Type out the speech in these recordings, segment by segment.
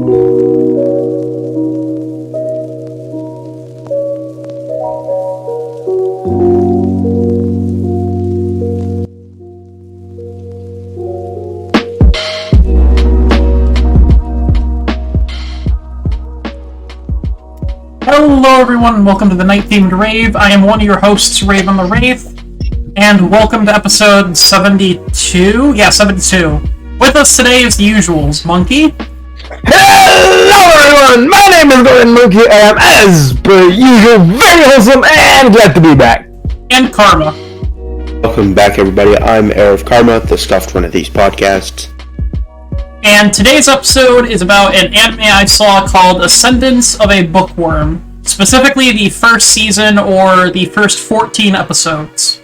Hello everyone, and welcome to the NightThemedRave. I am one of your hosts, Rave on the Rave, and welcome to episode 72? Yeah, 72. With us today is the usuals, Monkey. Hello everyone, my name is Golden Monkey, and I am, as per usual, very wholesome and glad to be back. And Karma. Welcome back everybody, I'm Air Karma, the stuffed one of these podcasts. And today's episode is about an anime I saw called Ascendance of a Bookworm. Specifically the first season, or the first 14 episodes.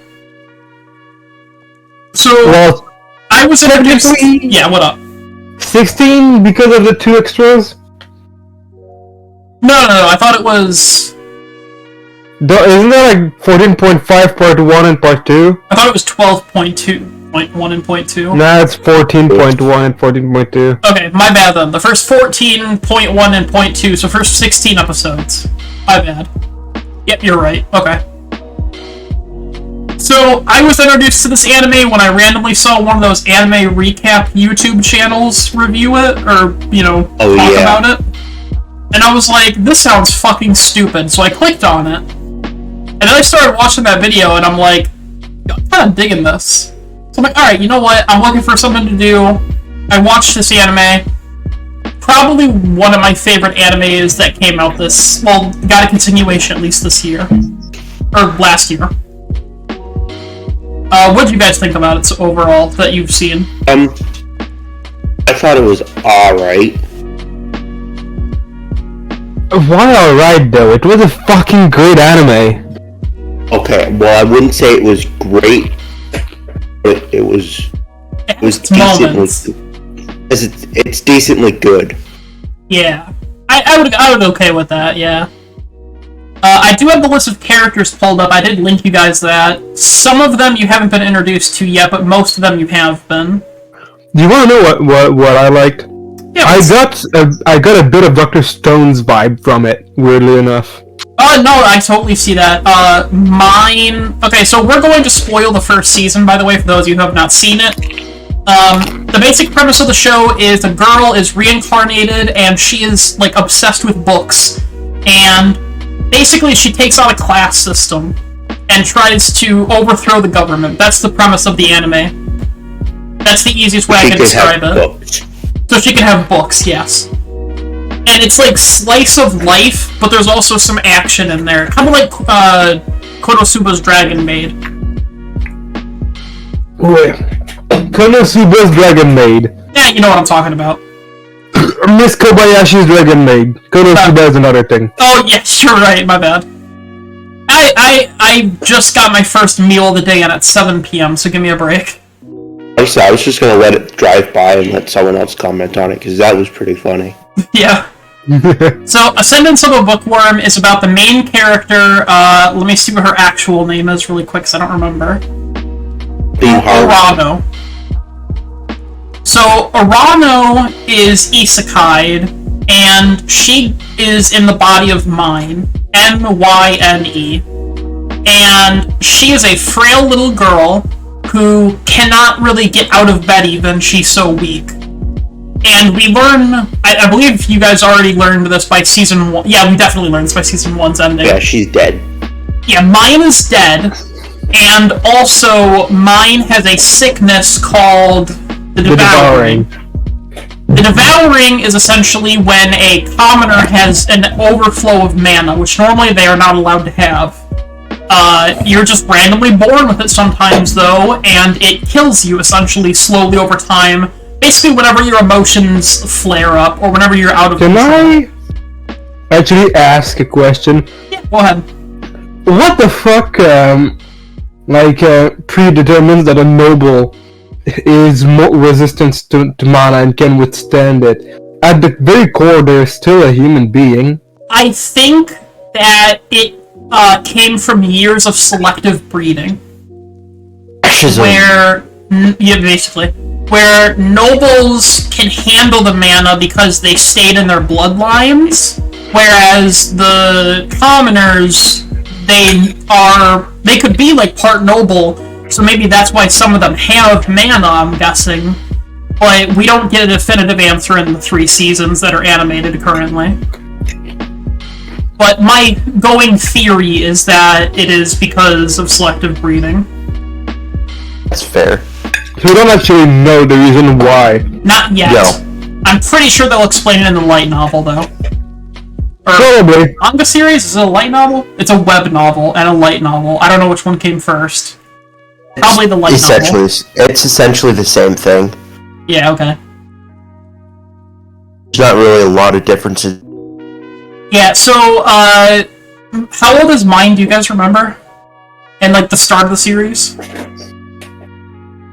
So, Well, I was introduced... Yeah, what up? 16 because of the 2 extras? No, I thought it was... Isn't there like 14.5 part 1 and part 2? I thought it was 12.2, point 1 and point 2. Nah, it's 14.1 and 14.2. Okay, my bad then. The first 14.1 and point 2, so first 16 episodes. My bad. Yep, you're right. Okay. So, I was introduced to this anime when I randomly saw one of those anime recap YouTube channels review it, or, talk about it. And I was like, this sounds fucking stupid, so I clicked on it. And then I started watching that video, and I'm like, I'm kind of digging this. So I'm like, alright, you know what? I'm looking for something to do. I watched this anime. Probably one of my favorite animes that came out got a continuation at least this year. Or last year. What did you guys think about it overall, that you've seen? I thought it was alright. Why alright though? It was a fucking great anime. Okay, well I wouldn't say it was great, but it was decently. It's decently good. Yeah, I would okay with that. Yeah. I do have the list of characters pulled up. I did link you guys that. Some of them you haven't been introduced to yet, but most of them you have been. Do you want to know what I liked? Yeah, I got a bit of Dr. Stone's vibe from it, weirdly enough. No, I totally see that. Okay, so we're going to spoil the first season, by the way, for those of you who have not seen it. The basic premise of the show is a girl is reincarnated, and she is, obsessed with books. And basically she takes on a class system and tries to overthrow the government. That's the premise of the anime. That's the easiest way I can describe it. Books. So she can have books, yes. And it's like slice of life, but there's also some action in there. Kind of like Konosuba's Dragon Maid. Wait. Konosuba's Dragon Maid. Yeah, you know what I'm talking about. Miss Kobayashi's Dragon Maid. Konosuba is another thing. Oh, yes, you're right, my bad. I just got my first meal of the day, and at 7 p.m., so give me a break. I was just gonna let it drive by and let someone else comment on it, because that was pretty funny. Yeah. So, Ascendance of a Bookworm is about the main character. Let me see what her actual name is really quick, because I don't remember. Urano. So, Urano is isekai'd, and she is in the body of Mine. M-Y-N-E. And she is a frail little girl who cannot really get out of bed even, she's so weak. And we learn, I believe you guys already learned this by season 1. Yeah, we definitely learned this by season 1's ending. Yeah, she's dead. Yeah, Mine is dead, and also Mine has a sickness called the Devouring. The Devouring is essentially when a commoner has an overflow of mana, which normally they are not allowed to have. You're just randomly born with it sometimes, though, and it kills you, essentially, slowly over time. Basically, whenever your emotions flare up, or whenever you're out of control. Can I actually ask a question? Yeah, go ahead. What the fuck, predetermines that a noble is more resistant to mana and can withstand it? At the very core, they're still a human being. I think that it came from years of selective breeding. Fascism. Where where nobles can handle the mana because they stayed in their bloodlines, whereas the commoners, they could be like part noble, so maybe that's why some of them have mana, I'm guessing. But we don't get a definitive answer in the 3 seasons that are animated currently. But my going theory is that it is because of selective breeding. That's fair. So we don't actually know the reason why. Not yet. No. I'm pretty sure they'll explain it in the light novel, though. Or Probably. manga series? Is it a light novel? It's a web novel and a light novel. I don't know which one came first. Probably the light novel. It's essentially the same thing. Yeah, okay. There's not really a lot of differences. Yeah, so, how old is mine, do you guys remember? And, like, the start of the series?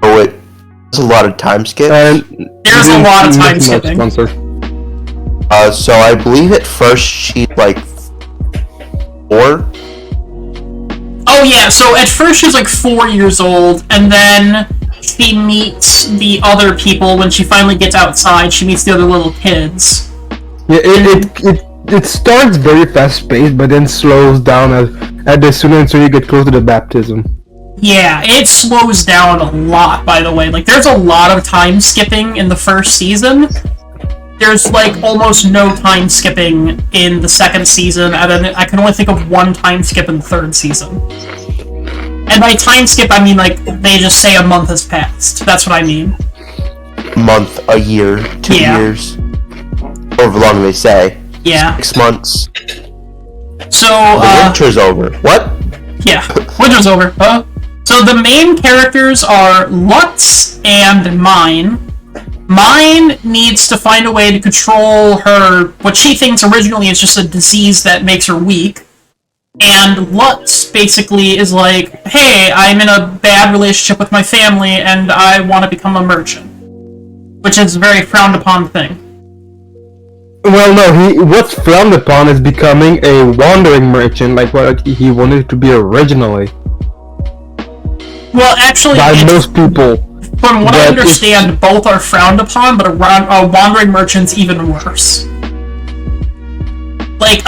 Oh, there's a lot of time skips. There's a lot of time skipping. So I believe at first she's, like, 4? Oh, yeah, so at first she's, like, 4 years old, and then she meets the other people when she finally gets outside. She meets the other little kids. Yeah, it starts very fast-paced, but then slows down as soon as you get close to the baptism. Yeah, it slows down a lot, by the way. Like, there's a lot of time skipping in the first season. There's, like, almost no time skipping in the second season, and then I can only think of one time skip in the third season. And by time skip, I mean, like, they just say a month has passed. That's what I mean. Month, a year, 2 years. However long they say. Yeah. 6 months. So, the winter's over. What? Yeah, winter's over. So the main characters are Lutz and Mine. Mine needs to find a way to control her, what she thinks originally is just a disease that makes her weak. And Lutz basically is like, hey, I'm in a bad relationship with my family and I want to become a merchant. Which is a very frowned upon thing. Well, no, what's frowned upon is becoming a wandering merchant, like what he wanted to be originally. Well, actually, by most people. From what I understand, both are frowned upon, but a wandering merchant's even worse. Like,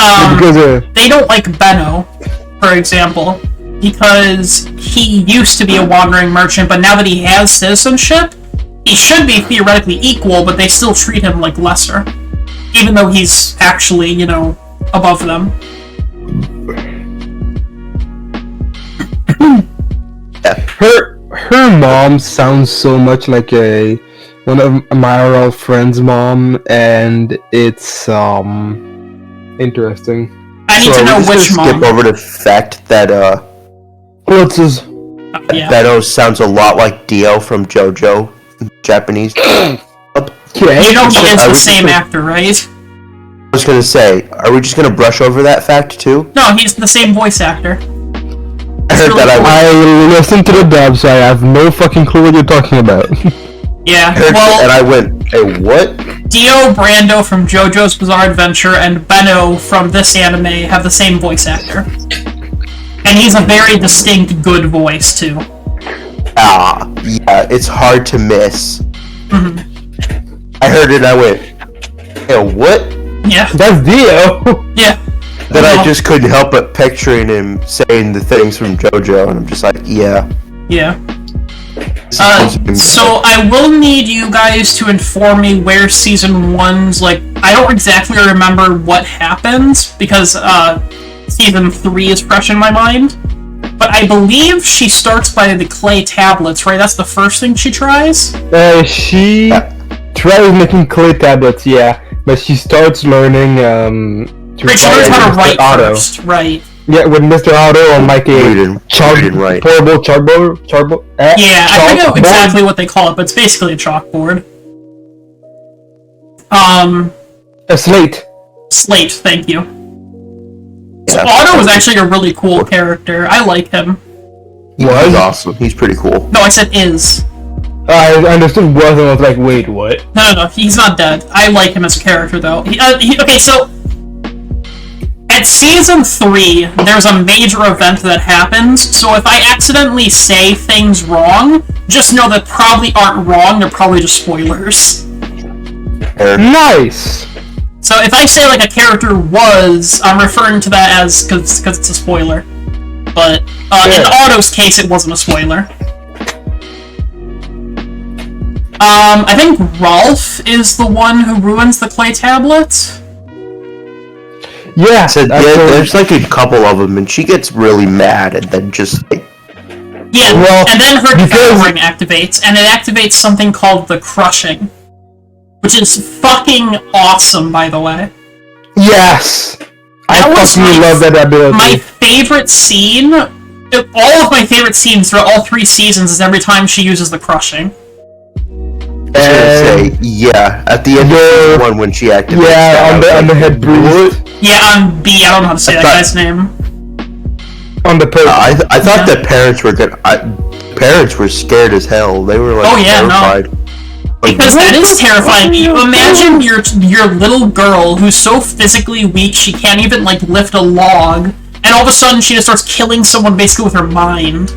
they don't like Benno, for example, because he used to be a wandering merchant, but now that he has citizenship, he should be theoretically equal, but they still treat him like lesser. Even though he's actually, you know, above them. Her mom sounds so much like one of my friend's mom, and it's interesting. I need to know which mom. Skip over the fact that What's his? Benno sounds a lot like Dio from JoJo, Japanese. Yeah, you know he is the same actor, right? I was gonna say, are we just gonna brush over that fact too? No, he's the same voice actor. I heard that I listened to the dub, so I have no fucking clue what you're talking about. Yeah, and I went, hey, what? Dio Brando from JoJo's Bizarre Adventure and Benno from this anime have the same voice actor. And he's a very distinct, good voice, too. Yeah, it's hard to miss. Mm-hmm. I heard it and I went, hey, what? Yeah. That's Dio! Yeah. Then I just couldn't help but picturing him saying the things from JoJo, and I'm just like, yeah. Yeah. So I will need you guys to inform me where Season 1's, like, I don't exactly remember what happens, because, Season 3 is fresh in my mind. But I believe she starts by the clay tablets, right? That's the first thing she tries? She tries making clay tablets, yeah. But she starts learning, she learns how to write first, right? Yeah, with Mr. Otto on like a portable chalkboard. Yeah, I forget exactly what they call it, but it's basically a chalkboard. A slate. Slate, thank you. So Otto is actually a really cool character. I like him. He's awesome. He's pretty cool. No, I said is. I understood was, and I was like, wait, what? No, he's not dead. I like him as a character, though. Okay, so at Season 3, there's a major event that happens, so if I accidentally say things wrong, just know that probably aren't wrong, they're probably just spoilers. Nice! So if I say, like, a character was, I'm referring to that as, because it's a spoiler. But, in Otto's case, it wasn't a spoiler. I think Rolf is the one who ruins the clay tablets. Yeah, there's like a couple of them, and she gets really mad, and then just like... Yeah, well, and then her defense ring activates, and it activates something called the Crushing. Which is fucking awesome, by the way. Yes! I fucking love that ability. My favorite scene, all of my favorite scenes throughout all 3 seasons is every time she uses the Crushing. Yeah, at the end of season 1 when she activates. Yeah, on the head priest. Yeah, on B, I don't know how to say that guy's name. On the person. I thought that parents were good. Parents were scared as hell. They were like terrified. No. Because that is terrifying. You imagine your little girl who's so physically weak she can't even like lift a log, and all of a sudden she just starts killing someone basically with her mind.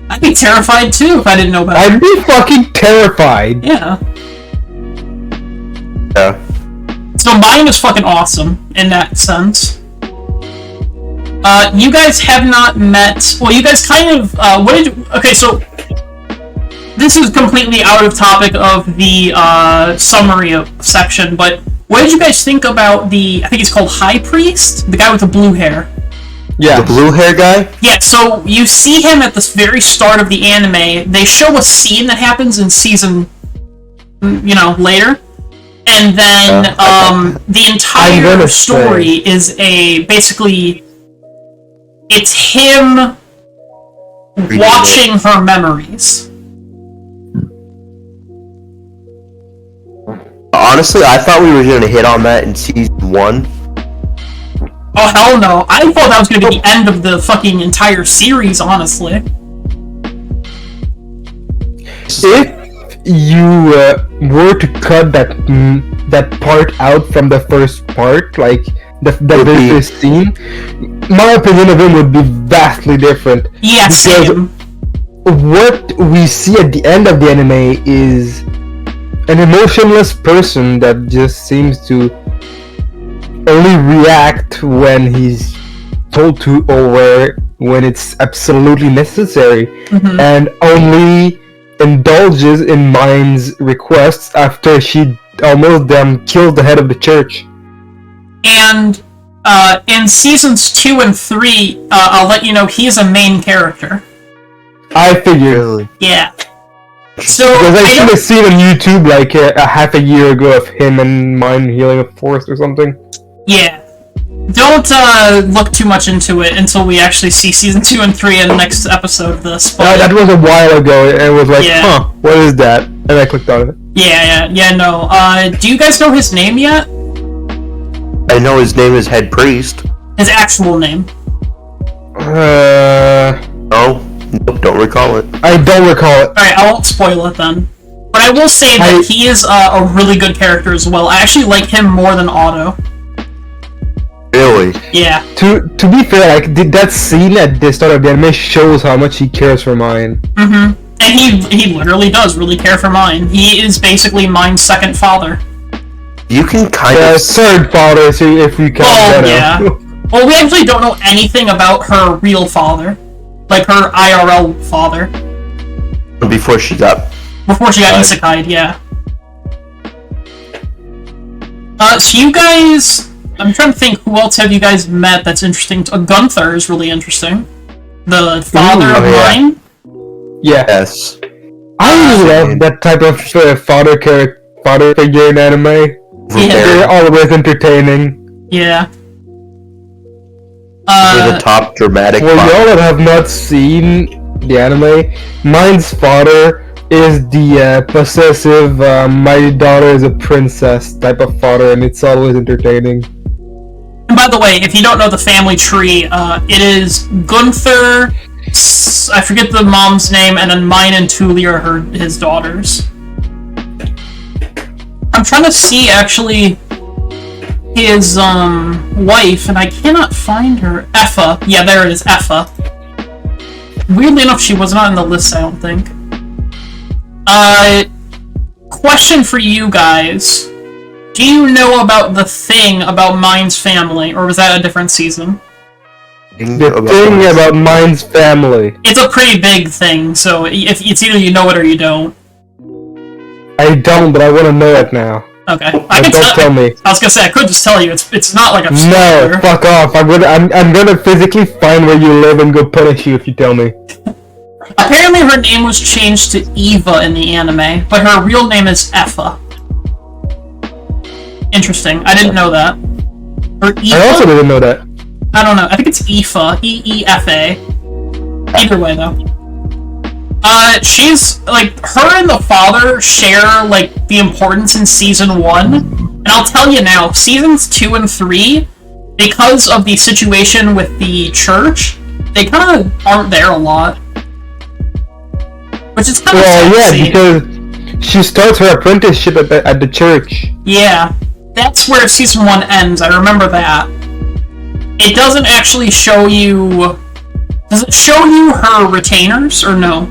I'd be terrified too if I didn't know better. I'd be fucking terrified. Yeah. Yeah. So mine is fucking awesome in that sense. You guys have not met. Well, you guys kind of. Okay, so. This is completely out of topic of the summary section, but what did you guys think about I think he's called High Priest? The guy with the blue hair. Yeah. The blue hair guy? Yeah, so you see him at the very start of the anime. They show a scene that happens in season, later. And then the entire story is basically, it's him watching her memories. Honestly, I thought we were going to hit on that in season 1. Oh, hell no. I thought that was going to be the end of the fucking entire series, honestly. If you were to cut that part out from the first part, like the very first scene, my opinion of him would be vastly different. Yeah, same. What we see at the end of the anime is an emotionless person that just seems to only react when he's told to or when it's absolutely necessary, and only indulges in Mind's requests after she almost kills the head of the church. And in seasons 2 and 3, I'll let you know he's a main character. I figured. Yeah. So because I should have seen on YouTube like a half a year ago of him and Mind healing a forest or something. Yeah. Don't look too much into it until we actually see season 2 and 3 in the next episode of this. But, that was a while ago, and it was like, what is that? And I clicked on it. Yeah, no. Do you guys know his name yet? I know his name is Head Priest. His actual name? No. Nope, don't recall it. I don't recall it. Alright, I won't spoil it then. But I will say that he is a really good character as well. I actually like him more than Otto. Really? Yeah. To be fair, like that scene at the start of the anime shows how much he cares for Mind. And he literally does really care for Mind. He is basically Mind's second father. You can kind of third father, so if we count that out. Well, we actually don't know anything about her real father. Like her IRL father. Before she got isekai'd, yeah. So you guys... I'm trying to think, who else have you guys met that's interesting? Gunther is really interesting. The father of Mind. Yes. I love that type of father figure in anime. Yeah. They're always entertaining. Yeah. the top dramatic. Well, y'all that have not seen the anime, Mind's father is the possessive, my daughter is a princess type of father, and it's always entertaining. And by the way, if you don't know the family tree, it is Gunther, I forget the mom's name, and then Mine and Tuli are his daughters. I'm trying to see, actually, his wife, and I cannot find her. Effa. Yeah, there it is, Effa. Weirdly enough, she was not in the list, I don't think. Question for you guys. Do you know about the thing about Mine's family, or was that a different season? The thing about Mine's family. It's a pretty big thing, so if it's either you know it or you don't. I don't, but I want to know it now. Okay. Don't tell me. I was gonna say, I could just tell you, it's not like a spoiler. No, fuck off. I'm gonna physically find where you live and go punish you if you tell me. Apparently her name was changed to Eva in the anime, but her real name is Effa. Interesting. I didn't know that. Or Eva? I also didn't know that. I don't know. I think it's Efa. E-E-F-A. Either way, though. She's, like, her and the father share, like, the importance in Season 1. And I'll tell you now, Seasons 2 and 3, because of the situation with the church, they kind of aren't there a lot. Which is kind of sad to see. Because she starts her apprenticeship at the church. Yeah. That's where Season 1 ends, I remember that. It doesn't actually show you... Does it show you her retainers, or no?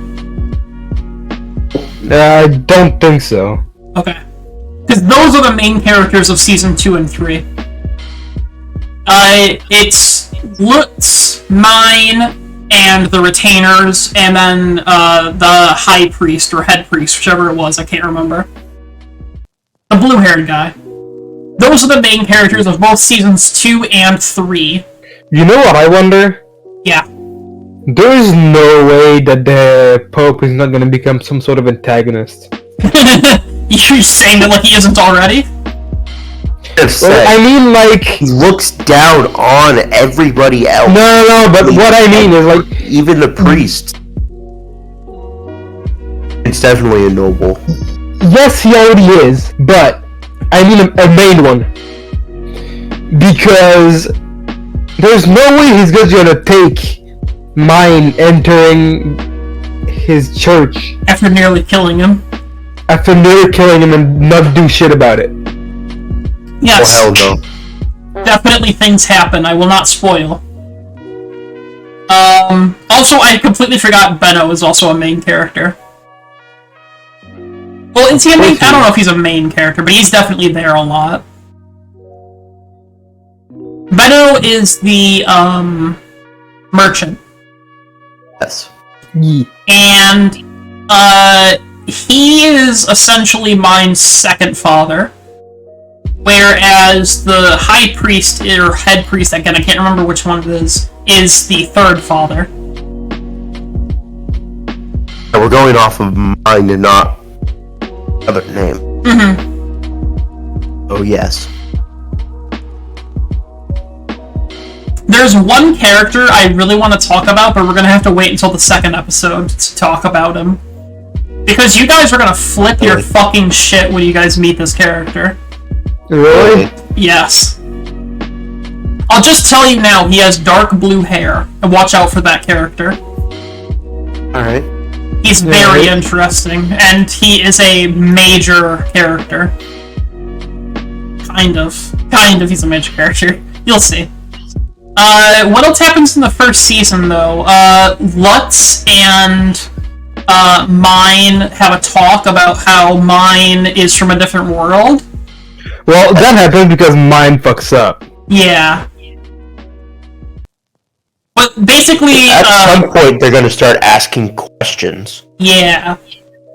I don't think so. Okay. Because those are the main characters of Season 2 and 3. It's Lutz, Mine, and the retainers, and then the high priest, or head priest, whichever it was, I can't remember. The blue-haired guy. Those are the main characters of both Seasons 2 and 3. You know what I wonder? Yeah. There is no way that the Pope is not going to become some sort of antagonist. You're saying that like he isn't already? Well, I mean, like... He looks down on everybody else. No, but what I mean is, like... Even the priest. It's definitely a noble. Yes, he already is, but... I mean a main one. Because... There's no way he's just gonna take Mine entering his church. After nearly killing him. After nearly killing him and not do shit about it. Yes. Oh, hell no. Definitely things happen. I will not spoil. Also, I completely forgot Benno is also a main character. Well, is he a main? I don't know if he's a main character, but he's definitely there a lot. Benno is the, merchant. Yes. Yeah. And, he is essentially Mine's second father. Whereas the high priest, or head priest, again, I can't remember which one it is the third father. We're going off of Mine and not other name. Mm-hmm. Oh, yes. There's one character I really want to talk about, but we're going to have to wait until the second episode to talk about him. Because you guys are going to flip your fucking shit when you guys meet this character. Really? Yes. I'll just tell you now, he has dark blue hair, and watch out for that character. Alright. He's very interesting, and he is a major character. Kind of, he's a major character. You'll see. What else happens in the first season, though? Lutz and Mine have a talk about how Mine is from a different world. Well, that happens because Mine fucks up. Yeah. But basically... At some point, they're gonna start asking questions. Yeah.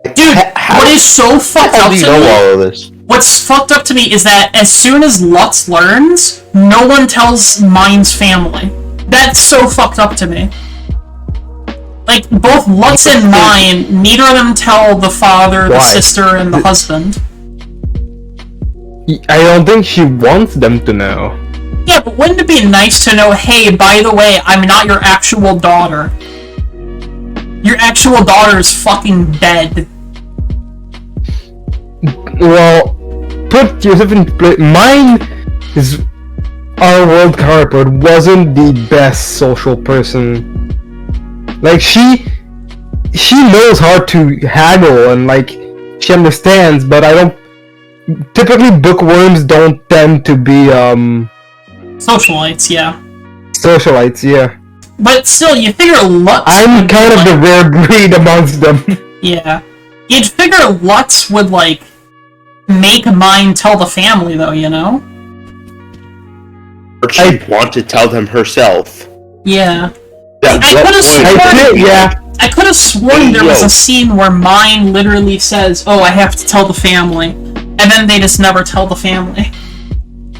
Dude, what is so fucked up to me... all of this? What's fucked up to me is that as soon as Lutz learns, no one tells Mine's family. That's so fucked up to me. Like, both Lutz and Mine, neither of them tell the father, the sister, and the husband. I don't think she wants them to know. Yeah, but wouldn't it be nice to know, hey, by the way, I'm not your actual daughter. Your actual daughter is fucking dead. Well, put yourself in place. Mine is... Our world counterpart wasn't the best social person. Like, she knows how to haggle and, like, she understands, but I don't... Typically, bookworms don't tend to be, Socialites, yeah. Socialites, yeah. But still, you figure Lutz... I'm kind of the rare breed amongst them. Yeah. You'd figure Lutz would, like, make mine tell the family, though, you know? Or she'd want to tell them herself. Yeah. I could have sworn there was a scene where mine literally says, "Oh, I have to tell the family," and then they just never tell the family.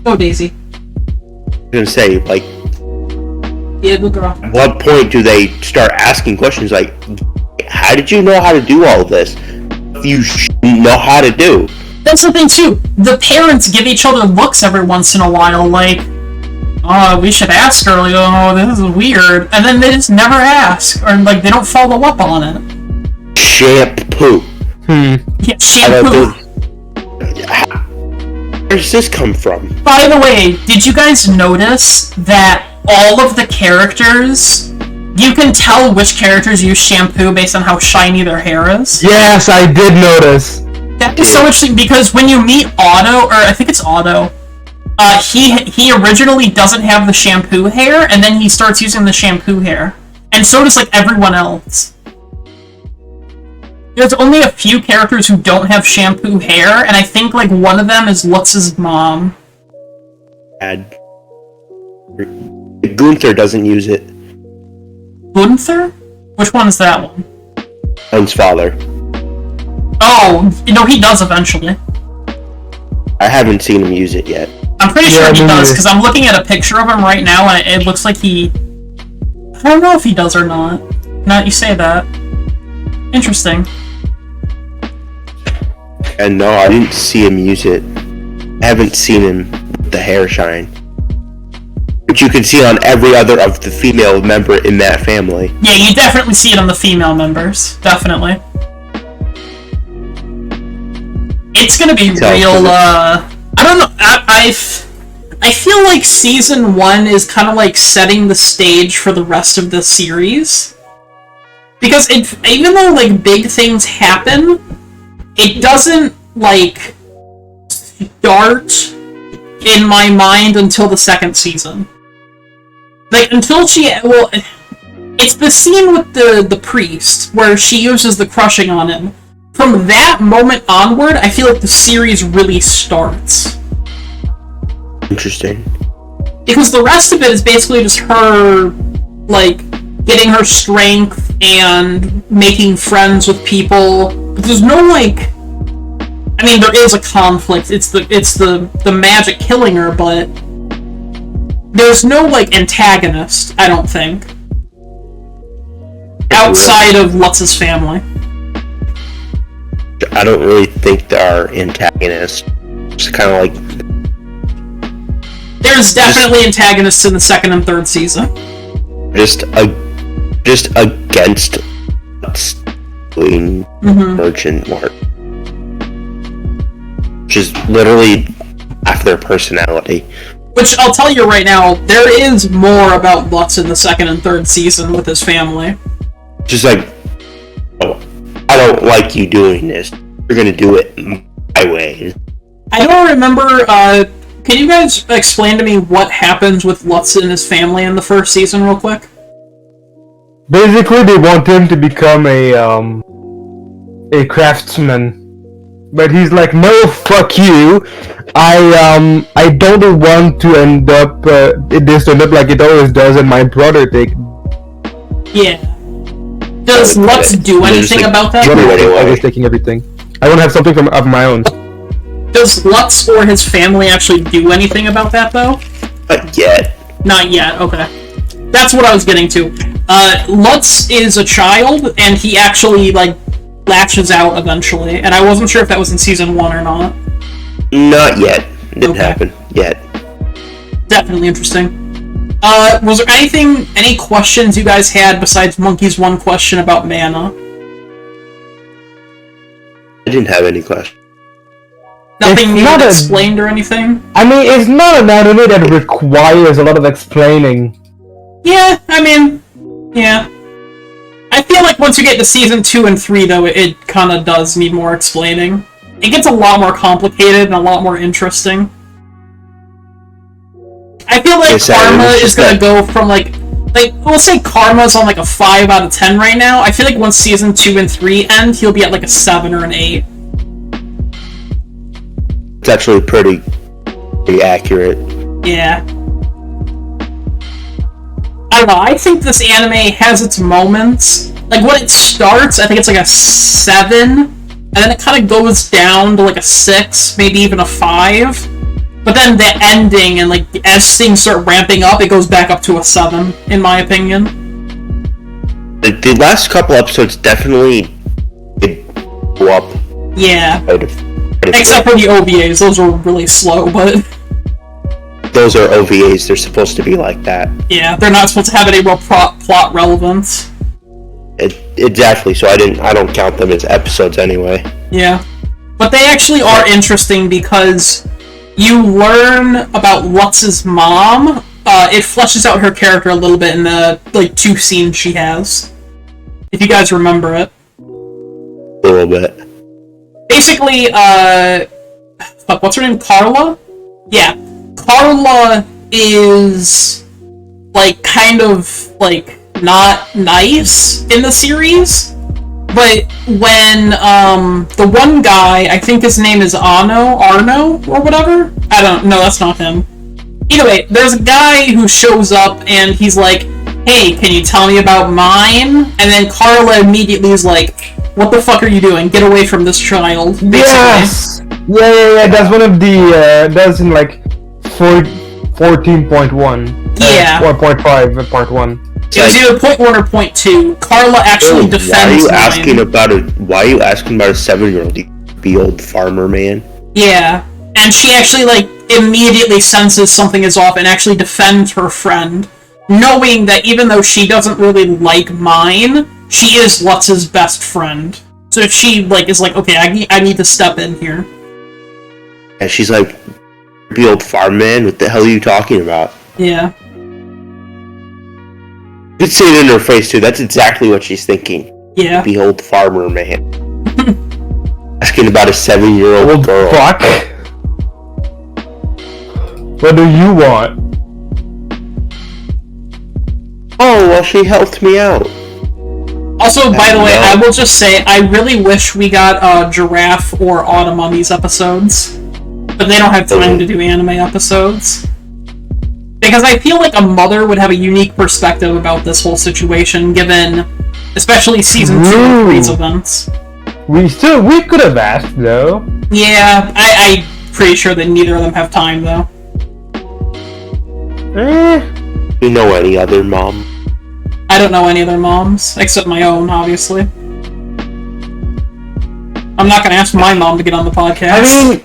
Go, Daisy. I'm gonna say, like, yeah, good girl. At what point do they start asking questions like, "How did you know how to do all this? You shouldn't know how to do." That's the thing too. The parents give each other looks every once in a while, like, "Oh, we should ask her." Like, "Oh, this is weird," and then they just never ask, or like they don't follow up on it. Shampoo. Yeah, shampoo. Where does this come from? By the way, did you guys notice that all of the characters, you can tell which characters use shampoo based on how shiny their hair is? Yes, I did notice. That is so interesting because when you meet Otto, or I think it's Otto, he originally doesn't have the shampoo hair, and then he starts using the shampoo hair. And so does, like, everyone else. There's only a few characters who don't have shampoo hair, and I think, like, one of them is Lutz's mom. Gunther doesn't use it. Gunther? Which one is that one? Owen's father. Oh, no, he does eventually. I haven't seen him use it yet. I'm pretty sure he does, because I'm looking at a picture of him right now, and it looks like he... I don't know if he does or not. Now that you say that. Interesting. And no, I didn't see him use it. I haven't seen him with the hair shine. Which you can see on every other of the female member in that family. Yeah, you definitely see it on the female members. Definitely. It's gonna be real, I don't know, I feel like Season 1 is kind of like setting the stage for the rest of the series. Because even though, like, big things happen, it doesn't, like, start in my mind until the second season. Like, until she, well, it's the scene with the priest, where she uses the crushing on him. From that moment onward, I feel like the series really starts. Interesting. Because the rest of it is basically just her, like, getting her strength and making friends with people. But there's no, like... I mean, there is a conflict. It's the magic killing her, but... There's no, like, antagonist, I don't think. Outside of Lutz's family. I don't really think there are antagonists. It's kind of like... There's definitely antagonists in the second and third season. Just against doing merchant mark. Which is literally half their personality. Which, I'll tell you right now, there is more about Lutz in the second and third season with his family. Just like, oh, I don't like you doing this. You're gonna do it my way. I don't remember, can you guys explain to me what happens with Lutz and his family in the first season real quick? Basically, they want him to become a craftsman. But he's like, no, fuck you. I don't want to end up, this end up like it always does, and my brother take... Yeah. Does Lutz do anything about that? I was taking everything. I don't have something of my own. Does Lutz or his family actually do anything about that, though? Not yet. Not yet, okay. That's what I was getting to. Lutz is a child, and he actually, like, latches out eventually, and I wasn't sure if that was in Season 1 or not. Not yet. Didn't happen yet. Definitely interesting. Was there any questions you guys had besides Monkey's one question about mana? I didn't have any questions. Nothing needed explained or anything? I mean, it's not an anime that requires a lot of explaining. Yeah, I mean, yeah. I feel like once you get to Season 2 and 3, though, it kind of does need more explaining. It gets a lot more complicated and a lot more interesting. I feel like Karma is going to go from, like, like, we'll say Karma's on like a 5 out of 10 right now. I feel like once season 2 and 3 end, he'll be at like a 7 or an 8. It's actually pretty accurate. Yeah. I don't know, I think this anime has its moments. Like, when it starts, I think it's like a 7, and then it kind of goes down to like a 6, maybe even a 5. But then the ending, and like, as things start ramping up, it goes back up to a 7, in my opinion. The last couple episodes definitely did go up. Yeah. Except for the OVAs, those were really slow, but... Those are OVAs, they're supposed to be like that. Yeah, they're not supposed to have any real plot relevance. Exactly, so I don't count them as episodes anyway. Yeah. But they actually are interesting because you learn about Lutz's mom. It fleshes out her character a little bit in the, like, 2 scenes she has. If you guys remember it. A little bit. Basically, what's her name? Carla? Yeah. Carla is, like, kind of, like, not nice in the series. But when, the one guy, I think his name is Arno, or whatever? I don't know, that's not him. Either way, there's a guy who shows up, and he's like, hey, can you tell me about mine? And then Carla immediately is like, what the fuck are you doing? Get away from this child, basically. Yes! Yeah, that's one of the, that's in, like, 14.1. Yeah. 4.5, part 1. It was either point 1 or point 2. Carla actually defends Why are you mine. asking about a 7-year-old, you be old farmer man? Yeah. And she actually, like, immediately senses something is off and actually defends her friend, knowing that even though she doesn't really like mine, she is Lutz's best friend. So if she, like, is like, okay, I need to step in here. And she's like, be old farm man, what the hell are you talking about? Yeah. You could say it in her face too, that's exactly what she's thinking. Yeah. Be old farmer man. Asking about a 7-year-old girl. Fuck. What do you want? Oh, well, she helped me out. Also, by the way, I will just say, I really wish we got Giraffe or Autumn on these episodes. But they don't have time to do anime episodes. Because I feel like a mother would have a unique perspective about this whole situation, given, especially season 2 and 3's events. We could have asked, though. Yeah, I'm pretty sure that neither of them have time, though. You know any other mom? I don't know any other moms, except my own, obviously. I'm not gonna ask my mom to get on the podcast.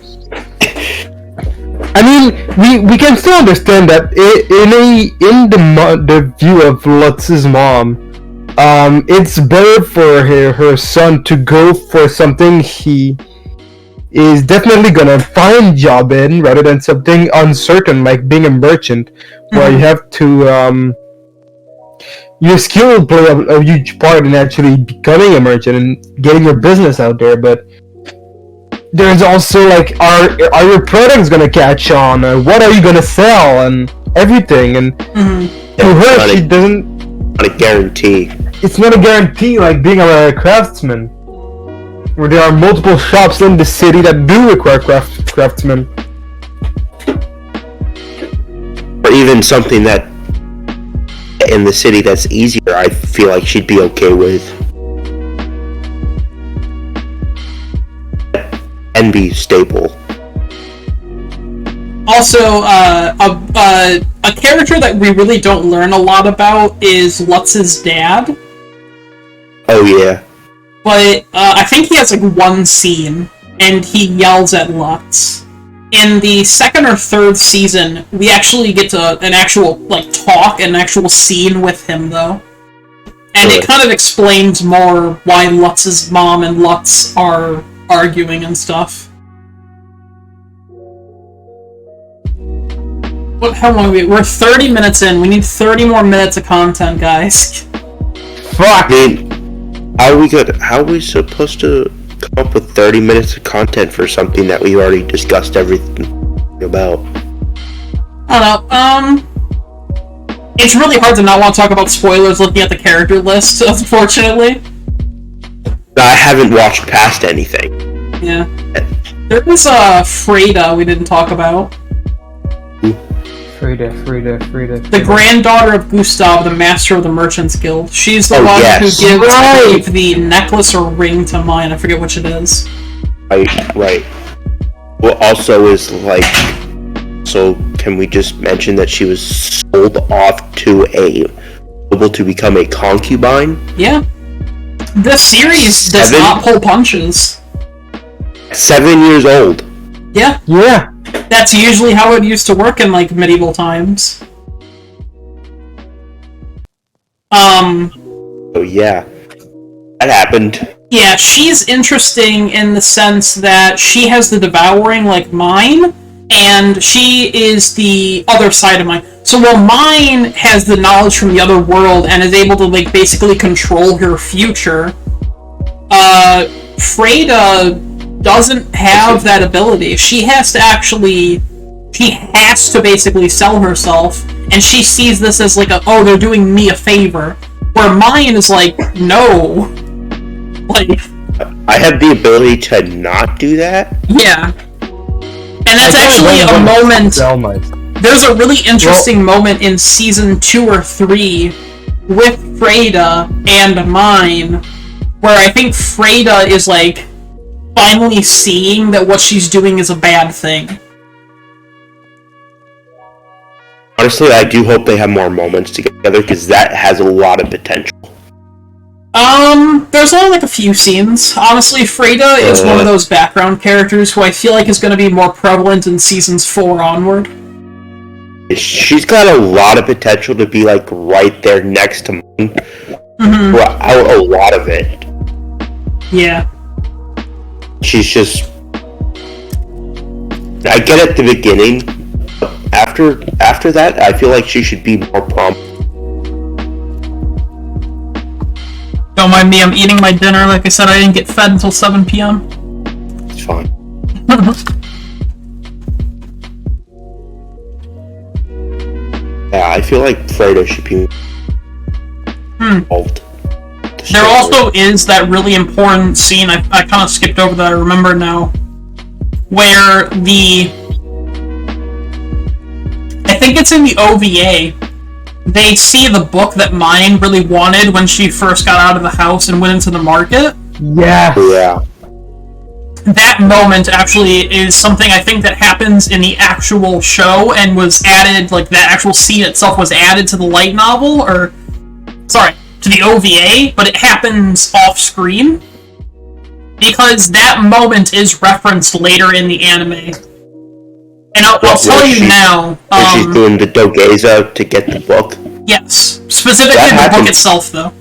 I mean, we can still understand that in the view of Lutz's mom, it's better for her son to go for something he is definitely gonna find a job in, rather than something uncertain like being a merchant, where you have to your skill will play a huge part in actually becoming a merchant and getting your business out there. But there's also, like, are your products gonna catch on? What are you gonna sell and everything? And to her, she doesn't. Not a guarantee. It's not a guarantee, like being a craftsman, where there are multiple shops in the city that do require craftsmen. Or even something that in the city that's easier, I feel like she'd be okay with. And be stable. Also, a character that we really don't learn a lot about is Lutz's dad. Oh yeah. But I think he has like one scene, and he yells at Lutz. In the 2nd or 3rd season, we actually get to an actual, like, talk, an actual scene with him, though. And it kind of explains more why Lutz's mom and Lutz are arguing and stuff. How long are we? We're 30 minutes in. We need 30 more minutes of content, guys. Fuck! I mean, how are we supposed to come up with 30 minutes of content for something that we already discussed everything about? I don't know, It's really hard to not want to talk about spoilers looking at the character list, unfortunately. I haven't watched past anything. Yeah. There was Freda we didn't talk about. Freda. The granddaughter of Gustav, the master of the Merchants Guild. She's the one who gives, I believe, the necklace or ring to mine. I forget which it is. Right. Well, also is like... So, can we just mention that she was sold off to able to become a concubine? Yeah. This series does not pull punches. 7 years old. Yeah. Yeah. That's usually how it used to work in, like, medieval times. Oh, yeah. That happened. Yeah, she's interesting in the sense that she has the devouring like mine, and she is the other side of mine. So while mine has the knowledge from the other world and is able to like basically control her future, Freda doesn't have that ability. She has to basically sell herself, and she sees this as like oh, they're doing me a favor. Where mine is like, no. Like, I have the ability to not do that? Yeah. And that's actually a moment... There's a really interesting moment in Season 2 or 3 with Freda and mine, where I think Freda is, like, finally seeing that what she's doing is a bad thing. Honestly, I do hope they have more moments together, because that has a lot of potential. There's only like a few scenes. Honestly, Freda is one of those background characters who I feel like is going to be more prevalent in Seasons 4 onward. She's got a lot of potential to be like right there next to mine. Mm-hmm. A lot of it. Yeah. She's just... I get at the beginning. After that, I feel like she should be more prominent. Don't mind me, I'm eating my dinner. Like I said, I didn't get fed until 7 p.m. It's fine. Yeah, I feel like Freda should be involved. There also is that really important scene, I kind of skipped over that, I remember now, where I think it's in the OVA, they see the book that Mine really wanted when she first got out of the house and went into the market. Yeah. That moment actually is something I think that happens in the actual show and was added, like that actual scene itself was added to the light novel, or, sorry, to the OVA, but it happens off screen. Because that moment is referenced later in the anime. And I'll tell you now... she's doing the Dogeza to get the book? Yes. Specifically the book itself, though.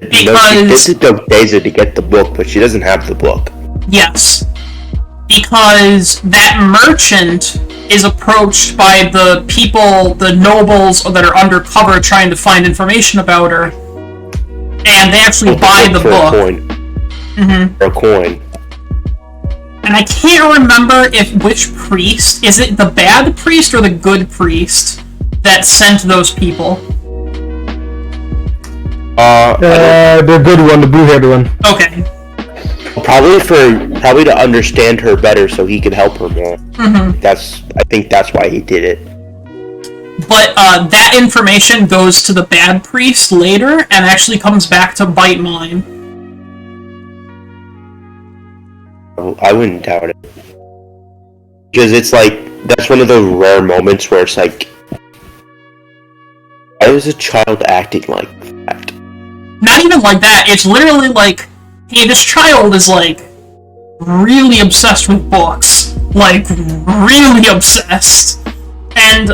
Because... she did the Dogeza to get the book, but she doesn't have the book. Yes. Because that merchant is approached by the people, the nobles that are undercover trying to find information about her. And they actually buy the book. For a coin. Mm-hmm. For a coin. And I can't remember which priest, is it the bad priest or the good priest that sent those people? The good one, the blue-haired one. Okay. Probably to understand her better so he could help her more. Mm-hmm. I think that's why he did it. But that information goes to the bad priest later and actually comes back to bite Mine. I wouldn't doubt it. Because it's like, that's one of those rare moments where it's like, why is a child acting like that? Not even like that, it's literally like, hey, this child is like, really obsessed with books. Like, really obsessed. And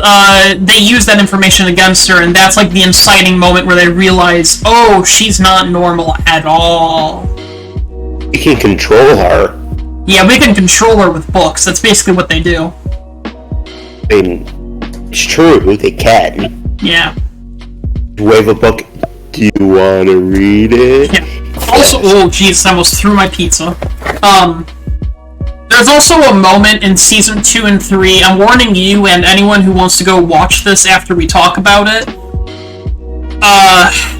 they use that information against her, and that's like the inciting moment where they realize, oh, she's not normal at all. We can control her. Yeah, we can control her with books. That's basically what they do. I mean, it's true, they can. Yeah. Wave a book. Do you want to read it? Yeah. Also, oh jeez, I almost threw my pizza. There's also a moment in season 2 and 3. I'm warning you and anyone who wants to go watch this after we talk about it.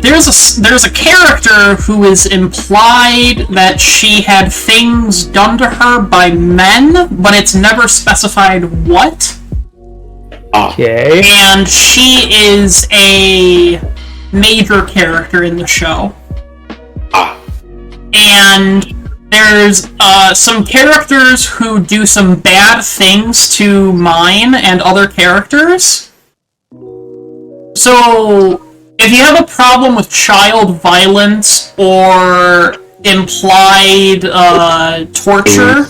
There's a character who is implied that she had things done to her by men, but it's never specified what. Okay. And she is a major character in the show. And there's some characters who do some bad things to mine and other characters. So, if you have a problem with child violence or implied torture,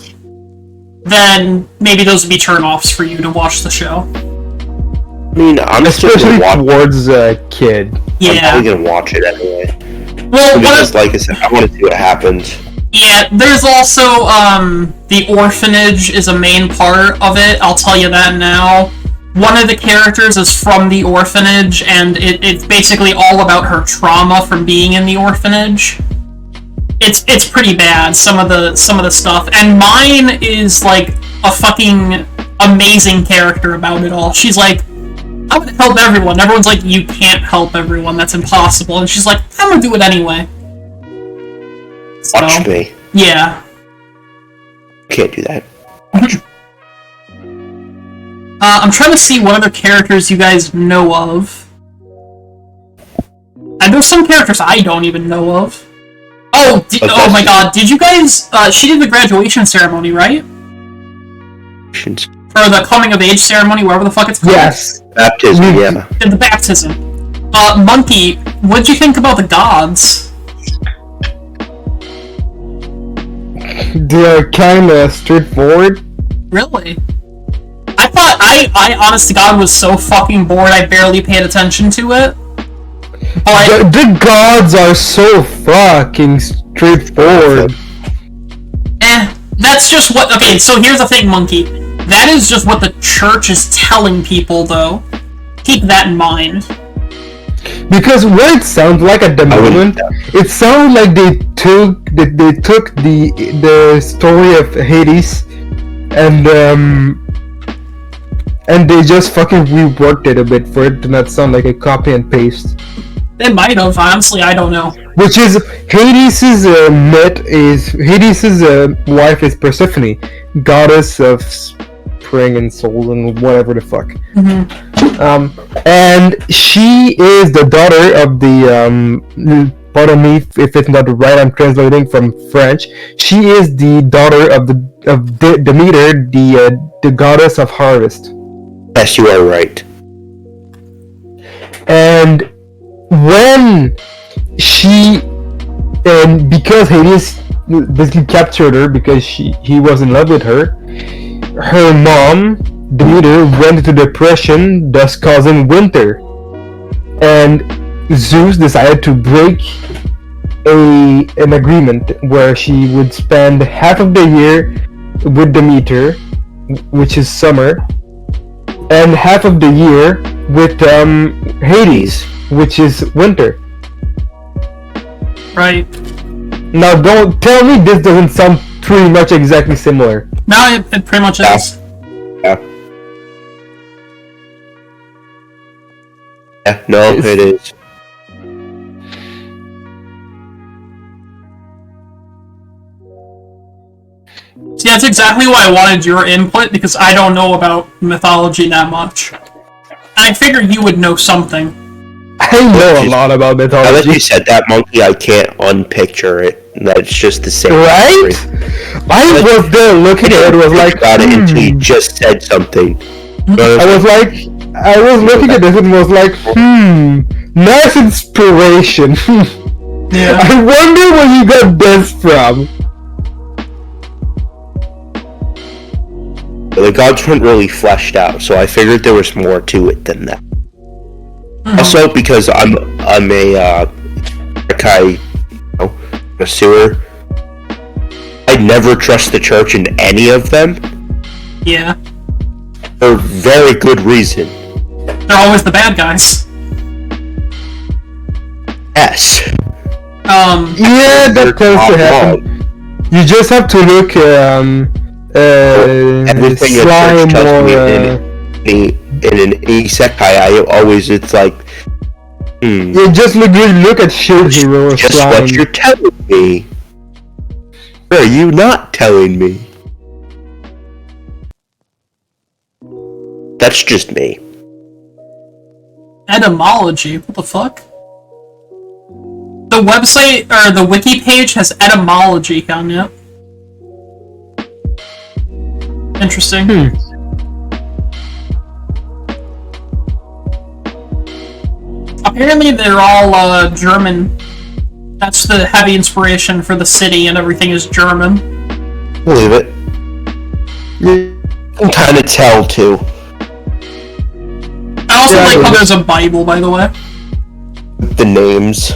then maybe those would be turn-offs for you to watch the show. I mean, I'm especially towards a kid. Yeah. I'm probably gonna watch it anyway. Well, because, like I said, I want to see what happens. Yeah, there's also, the orphanage is a main part of it, I'll tell you that now. One of the characters is from the orphanage, and it's basically all about her trauma from being in the orphanage. It's pretty bad, some of the stuff. And mine is, like, a fucking amazing character about it all. She's like, I'm gonna help everyone. Everyone's like, you can't help everyone, that's impossible. And she's like, I'm gonna do it anyway. Watch me. Yeah. Can't do that. I'm trying to see what other characters you guys know of. And there's some characters I don't even know of. Oh, oh my god, did you guys... she did the graduation ceremony, right? Or the coming-of-age ceremony, whatever the fuck it's called. Yes. Baptism, yeah. Did the baptism. Monkey, what'd you think about the gods? They're kinda straightforward. Really? I honest to God was so fucking bored I barely paid attention to it. But the gods are so fucking straightforward. That's just what... Okay, so here's the thing, Monkey. That is just what the church is telling people, though. Keep that in mind. Because what it sounds like at the moment, it sounds like they took the story of Hades and they just fucking reworked it a bit for it to not sound like a copy and paste. They might have, honestly, I don't know. Which is, Hades' wife is Persephone, goddess of spring and soul and whatever the fuck. Mm-hmm. And she is the daughter of the, pardon me if it's not right, I'm translating from French. She is the daughter of Demeter, the goddess of harvest. Yes, you are right. And when because Hades basically captured her because he was in love with her, her mom, Demeter, went into depression, thus causing winter. And Zeus decided to break an agreement where she would spend half of the year with Demeter, which is summer, and half of the year with Hades, which is winter. Right. Now, don't tell me this doesn't sound pretty much exactly similar. No, it pretty much is. Yeah. Yeah, no, it is. See, that's exactly why I wanted your input, because I don't know about mythology that much. And I figured you would know something. I know a lot about mythology. Now that you said that, Monkey, I can't unpicture it. That's just the same. Right? I was there looking at it, was like, about it until you just said something. I was looking at this and was like, nice inspiration. Yeah. I wonder where you got this from. The gods weren't really fleshed out, so I figured there was more to it than that. Also, because I'm a Kai, a sewer, I'd never trust the church in any of them. Yeah. For very good reason. They're always the bad guys. Yes. Yeah, that tends to happen. You just have to look everything slime tells me in an isekai, it's like, Yeah, just look at Shield Hero or just slime. what you're telling me. Or are you not telling me? That's just me. Etymology? What the fuck? The website, or the wiki page has etymology on it. Interesting. Apparently they're all, German. That's the heavy inspiration for the city, and everything is German. Believe it. You can kind of tell, too. I also like how there's a Bible, by the way. The names.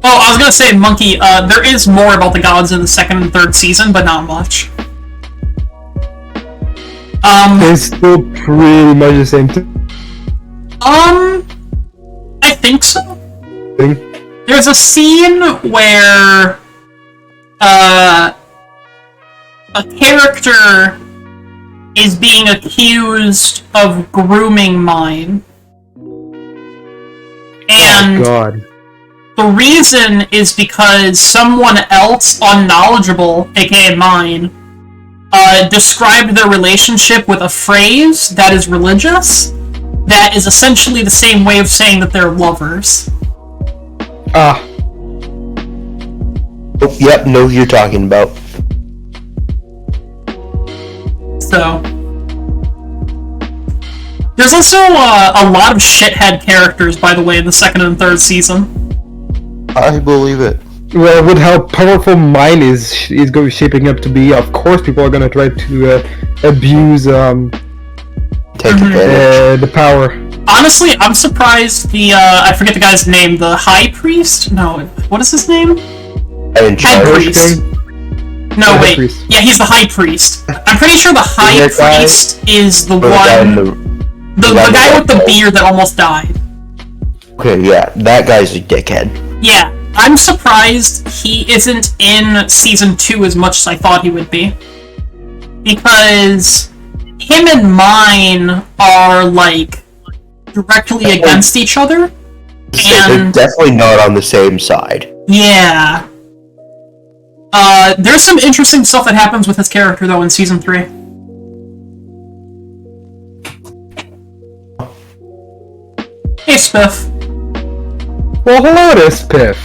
Oh, I was gonna say, Monkey, there is more about the gods in the second and third season, but not much. It's still pretty much the same thing. I think so. There's a scene where, a character is being accused of grooming mine. And God. the reason is because someone else unknowledgeable, aka mine, described their relationship with a phrase that is religious, that is essentially the same way of saying that they're lovers. Oh, yep, know who you're talking about. So, there's also a lot of shithead characters, by the way, in the second and third season. I believe it. Well, with how powerful mine is shaping up to be, of course people are gonna try to abuse Take advantage. The power. Honestly, I'm surprised the, I forget the guy's name, the High Priest? No, what is his name? Head Priest. No, wait. Priest. Yeah, he's the High Priest. I'm pretty sure the High Priest is the one... The guy with the beard that almost died. Okay, yeah, that guy's a dickhead. Yeah, I'm surprised he isn't in Season 2 as much as I thought he would be. Because him and mine are, like, directly against each other. And they're definitely not on the same side. Yeah. There's some interesting stuff that happens with his character, though, in Season 3. Hey, Spiff. Well, hello there, Spiff.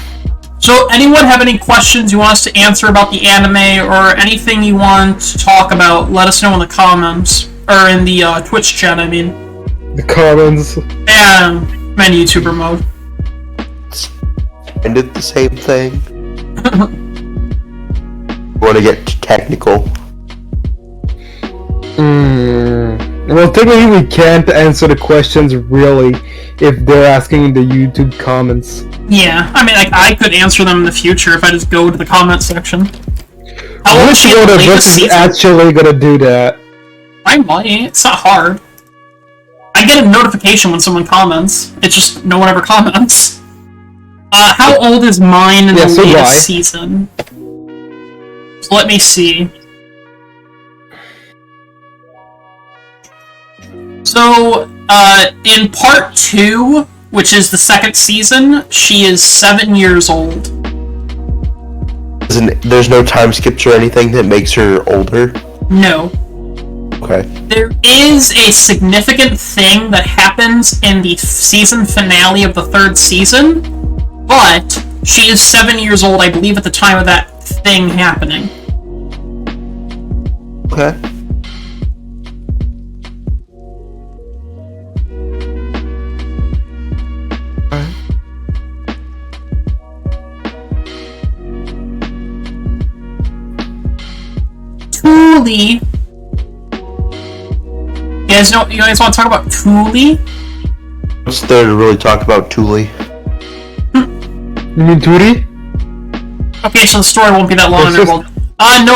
So, anyone have any questions you want us to answer about the anime, or anything you want to talk about, let us know in the comments. Or in the, Twitch chat, I mean. The comments. Yeah, I'm in YouTuber mode. And it's the same thing. Want to get technical? Well, technically we can't answer the questions, really, if they're asking in the YouTube comments. Yeah, I mean, like, I could answer them in the future if I just go to the comment section. I wish one of us is actually gonna do that. I might. It's not hard. I get a notification when someone comments. It's just no one ever comments. How old is mine in the latest season? So let me see. So, in part 2, which is the second season, she is 7 years old. There's no time skips or anything that makes her older? No. Okay. There is a significant thing that happens in the season finale of the third season, but she is 7 years old, I believe, at the time of that thing happening. Okay. Thule. You guys want to talk about Thule? What's there to really talk about Thule? You mean Turi? Okay, so the story won't be that long. No,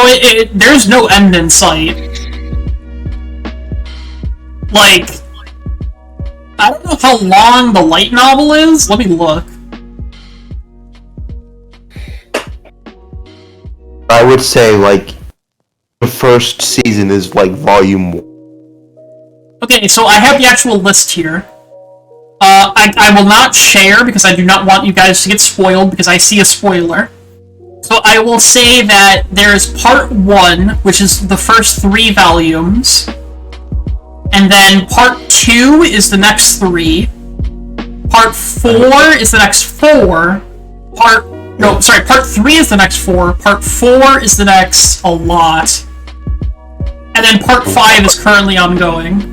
there's no end in sight. Like, I don't know how long the light novel is. Let me look. I would say, like, the first season is like volume 1. Okay, so I have the actual list here. I will not share because I do not want you guys to get spoiled because I see a spoiler. So I will say that there's part 1, which is the first 3 volumes. And then part 2 is the next 3. Part 4 is the next 4. Part 3 is the next 4. Part 4 is the next a lot. And then part 5 is currently ongoing.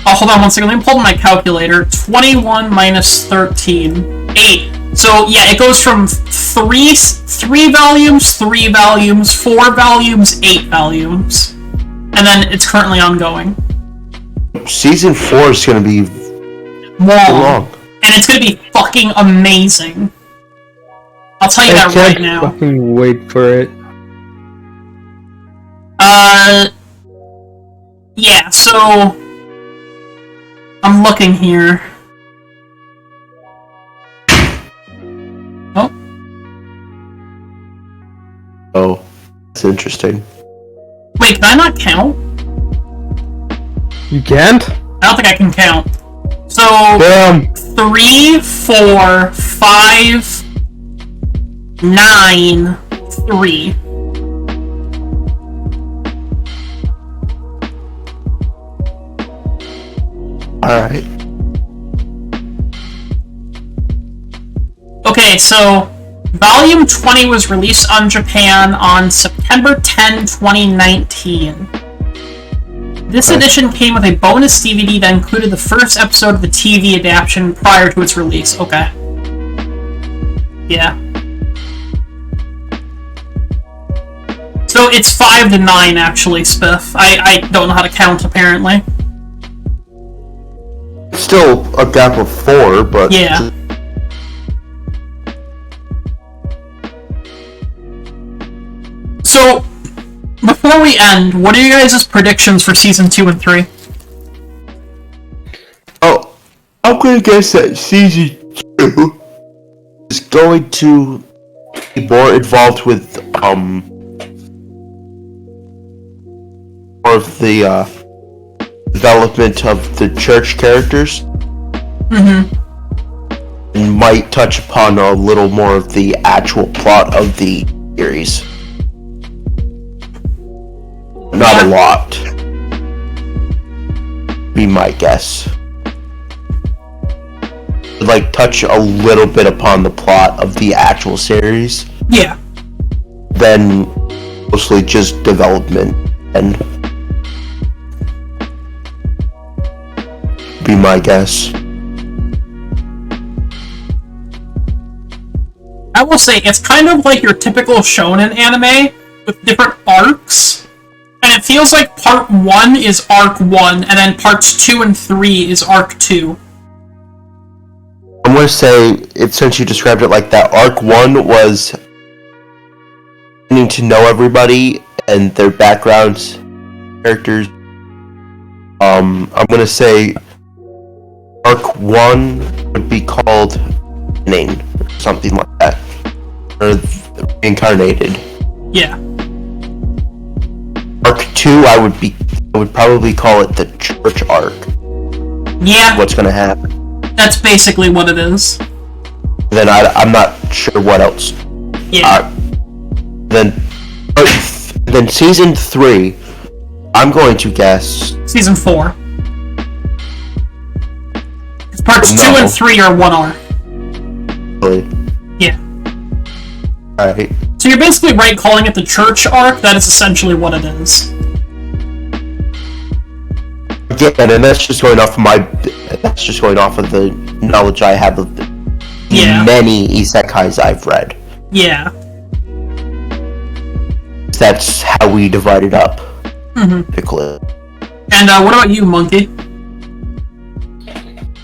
Oh, hold on one second. Let me pull up my calculator. 21 minus 13. 8. So, yeah, it goes from 3 volumes, 3 volumes, 4 volumes, 8 volumes. And then it's currently ongoing. Season 4 is going to be long. And it's going to be fucking amazing. I'll tell you that right now. I can't fucking wait for it. Yeah, so... I'm looking here. Oh. Oh, that's interesting. Wait, can I not count? You can't? I don't think I can count. So, Damn. 3, 4, 5, 9, 3. Alright. Okay, so Volume 20 was released on Japan on September 10, 2019. This edition came with a bonus DVD that included the first episode of the TV adaptation prior to its release. Okay. Yeah. So it's 5 to 9, actually, Spiff. I don't know how to count, apparently. Still a gap of 4, but... Yeah. So, before we end, what are you guys' predictions for Season 2 and 3? Oh, I'm gonna guess that Season 2 is going to be more involved with, more of the, development of the church characters. Mm-hmm. And might touch upon a little more of the actual plot of the series. Not a lot. Be my guess. Like, touch a little bit upon the plot of the actual series. Yeah. Then, mostly just development and... be my guess. I will say, it's kind of like your typical shonen anime, with different arcs. And it feels like part 1 is arc 1, and then parts 2 and 3 is arc 2. I'm gonna say, since you described it like that, arc 1 was getting to know everybody and their backgrounds, characters. I'm gonna say arc 1 would be called Name, or something like that. Or Reincarnated. Yeah. Arc 2, I would probably call it the church arc. Yeah. What's gonna happen. That's basically what it is. Then I'm not sure what else. Yeah. Then Season 3, I'm going to guess... Season 4. Parts 2 and 3 are one arc. Really? Yeah. Alright. So you're basically right calling it the church arc, that is essentially what it is. Again, and that's just going off of the knowledge I have of the many isekais I've read. Yeah. That's how we divide it up. Typically. And what about you, Monkey?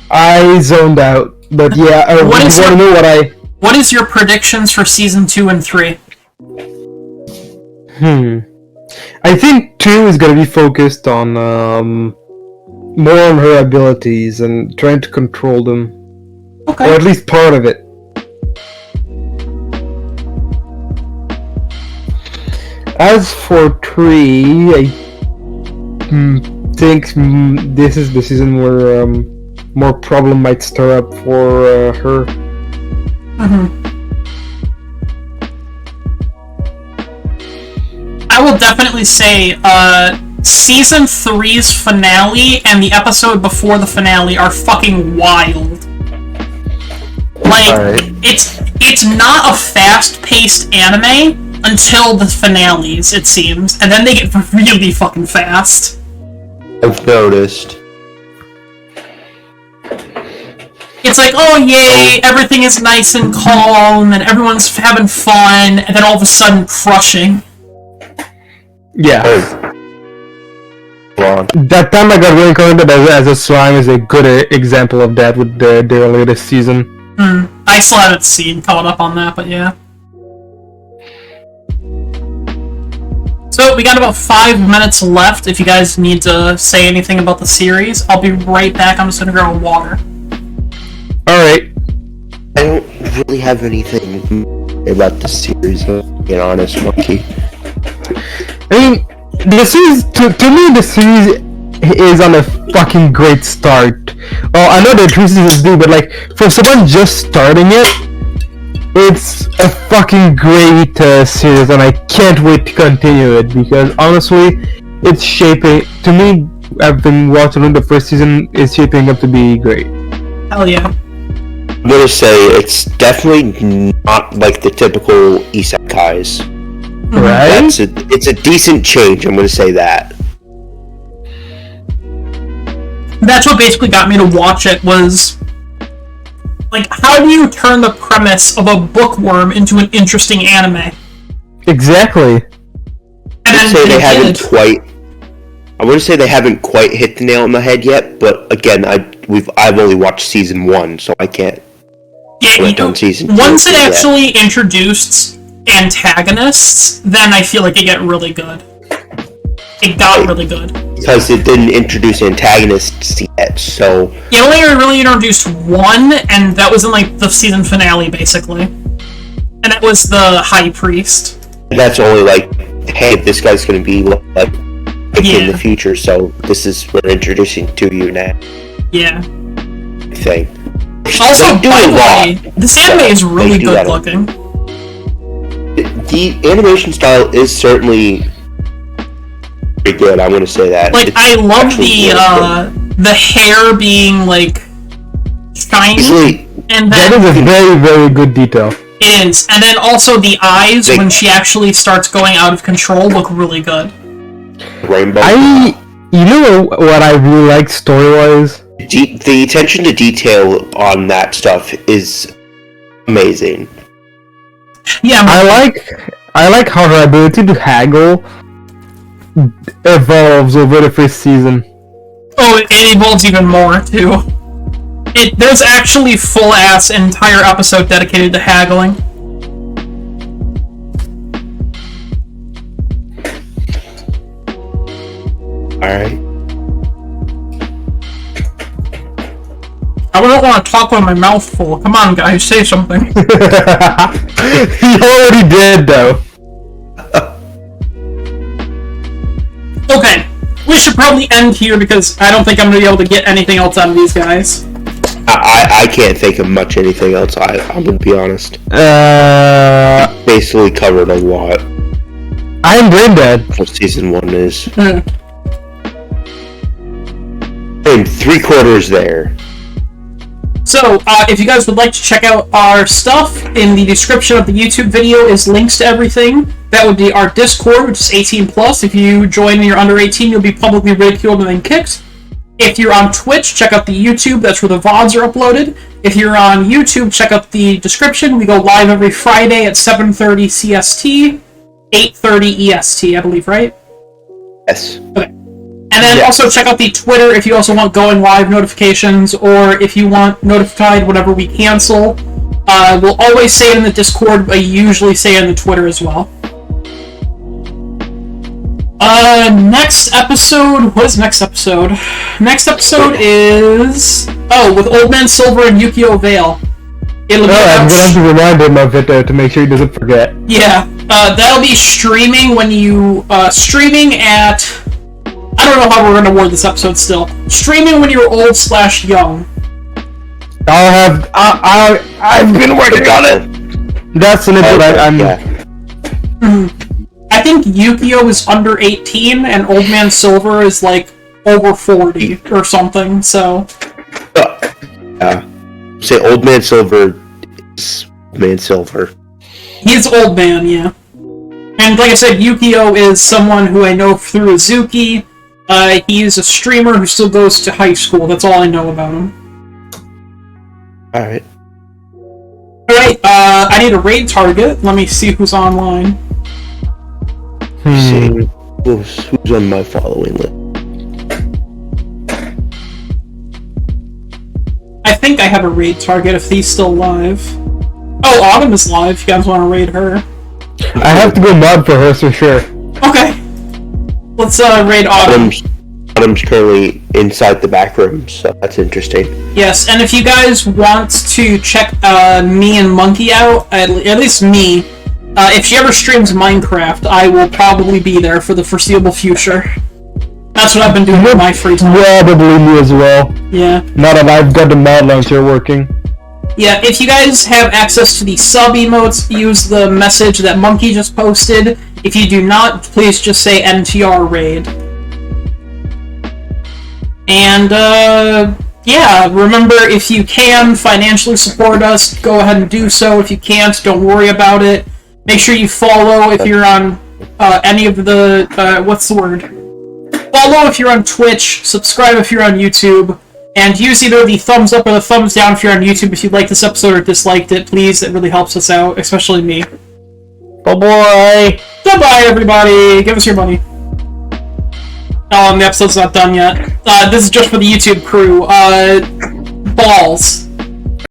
I zoned out, but yeah, what is your predictions for Season 2 and 3? I think 2 is gonna be focused on, more on her abilities and trying to control them. Okay. Or at least part of it. As for 3, I think this is the season where more problem might stir up for her. I will definitely say Season 3's finale and the episode before the finale are fucking wild. Like, it's not a fast-paced anime until the finales, it seems, and then they get really fucking fast. I've noticed. It's like, oh yay, everything is nice and calm, and everyone's having fun, and then all of a sudden, crushing. Yeah. That time I got reincarnated as a slime is a good example of that with their latest season. I still haven't caught up on that, but yeah. So, we got about 5 minutes left if you guys need to say anything about the series. I'll be right back, I'm just gonna grab water. Alright. I don't really have anything about the series, to be honest, Monkey. I mean, the series, to me, the series is on a fucking great start. Well, I know there are 3 seasons due, but like, for someone just starting it, it's a fucking great series, and I can't wait to continue it, because honestly, it's shaping, to me, I've been watching the first season, is shaping up to be great. Hell yeah. I'm gonna say, it's definitely not like the typical isekais. Right? It's a decent change, I'm gonna say that. That's what basically got me to watch it, was... like, how do you turn the premise of a bookworm into an interesting anime? Exactly. I wouldn't say they haven't quite hit the nail on the head yet, but again, I've only watched season 1, so I can't. Yeah, once it actually introduced antagonists, then I feel like it got really good. It got really good. Because it didn't introduce antagonists yet, so... It only really introduced one, and that was in, like, the season finale, basically. And that was the High Priest. That's only like, hey, this guy's gonna be, like in the future, so this is, we're introducing to you now. Yeah. Thing. Also, by the way, this anime is really good looking. The animation style is certainly pretty good, I'm gonna say that. Like, I love the hair being, like, shiny. And then, that is a very, very good detail. It is. And then also the eyes, when she actually starts going out of control, look really good. Rainbow. You know what I really like story-wise? The attention to detail on that stuff is amazing. Yeah, I like how her ability to haggle evolves over the first season. Oh, it evolves even more, too. There's actually full-ass entire episode dedicated to haggling. Alright. I don't want to talk with my mouth full. Come on, guys, say something. He already did, though. Okay, we should probably end here because I don't think I'm going to be able to get anything else out of these guys. I can't think of much anything else, I'm going to be honest. Basically covered a lot. I'm brain dead. What season 1 is. I'm 3/4 there. So, if you guys would like to check out our stuff, in the description of the YouTube video is links to everything. That would be our Discord, which is 18+. If you join and you're under 18, you'll be publicly ridiculed and then kicked. If you're on Twitch, check out the YouTube. That's where the VODs are uploaded. If you're on YouTube, check out the description. We go live every Friday at 7:30 CST, 8:30 EST, I believe, right? Yes. Okay. And then also check out the Twitter if you also want going live notifications, or if you want notified whenever we cancel. We'll always say it in the Discord, but I usually say it in the Twitter as well. Next episode... What is next episode? Next episode is... Oh, with Old Man Silver and Yukio Vale. I'm gonna have to remind him of it to make sure he doesn't forget. Yeah. That'll be streaming when you, streaming at, I don't know how we're gonna word this episode still. Streaming when you're old/young. I've been working on it! That's an input I think Yu-Gi-Oh! Is under 18, and Old Man Silver is, like, over 40 or something, so... Say Old Man Silver is Old Man Silver. He's Old Man, yeah. And like I said, Yu-Gi-Oh! Is someone who I know through Azuki. He's a streamer who still goes to high school. That's all I know about him. Alright. Alright, I need a raid target. Let me see who's online. See who's on my following list. I think I have a raid target if he's still live. Oh, Autumn is live. If you guys want to raid her. I have to go mod for her for sure. Okay. Let's raid Autumn. Autumn's currently inside the back room, so that's interesting. Yes, and if you guys want to check me and Monkey out, at least me, if she ever streams Minecraft, I will probably be there for the foreseeable future. That's what I've been doing with my free time. Probably me as well. Yeah. Now that I've got the mod launcher working. Yeah, if you guys have access to the sub emotes, use the message that Monkey just posted. If you do not, please just say NTR raid. And, yeah, remember, if you can financially support us, go ahead and do so. If you can't, don't worry about it. Make sure you follow if you're on, any of the, what's the word? Follow if you're on Twitch, subscribe if you're on YouTube, and use either the thumbs up or the thumbs down if you're on YouTube if you liked this episode or disliked it. Please, it really helps us out, especially me. Bye-bye! Goodbye, everybody! Give us your money. Oh, and the episode's not done yet. This is just for the YouTube crew. Balls.